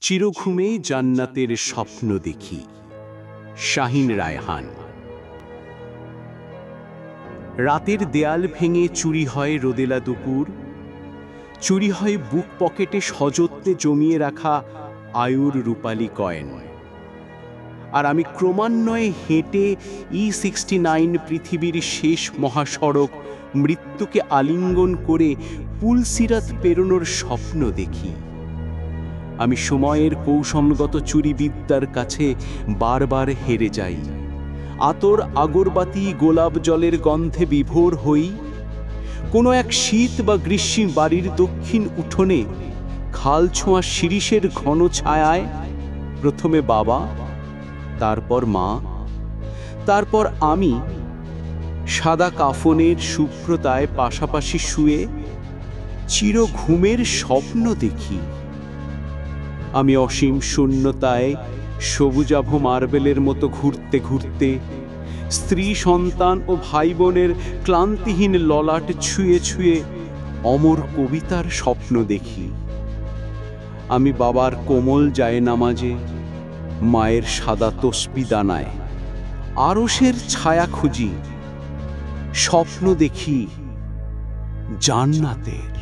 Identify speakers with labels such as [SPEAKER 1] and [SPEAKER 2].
[SPEAKER 1] চিরঘুমে জান্নাতের স্বপ্ন দেখি। শাহিন রায়হান। রাতের দেয়াল ভেঙে চুরি হয় রোদেলা দুপুর, চুরি হয় বুক পকেটে সযত্নে জমিয়ে রাখা আয়ুর রূপালী কয়েন। আর আমি ক্রমান্বয়ে হেঁটে E69 পৃথিবীর শেষ মহাসড়ক মৃত্যুকে আলিঙ্গন করে পুলসিরাত পেরোনোর স্বপ্ন দেখি। আমি সময়ের কৌশলগত চুরিবিদ্যার কাছে বারবার হেরে যাই। আতর আগরবাতি গোলাপ জলের গন্ধে বিভোর হই। কোনো এক শীত বা গ্রীষ্ম বাড়ির দক্ষিণ উঠোনে খাল ছোঁয়া শিরীষের ঘন ছায়ায় প্রথমে বাবা, তারপর মা, তারপর আমি সাদা কাফনের শুভ্রতায় পাশাপাশি শুয়ে চির ঘুমের স্বপ্ন দেখি। আমি অসীম শূন্যতায় সবুজাভ মার্বেলের মতো ঘুরতে ঘুরতে স্ত্রী সন্তান ও ভাই বোনের ক্লান্তিহীন ললাট ছুঁয়ে ছুঁয়ে অমর কবিতার স্বপ্ন দেখি। আমি বাবার কোমল জায়নামাজে, মায়ের সাদা তসবি দানায় আরশের ছায়া খুঁজি, স্বপ্ন দেখি জান্নাতের।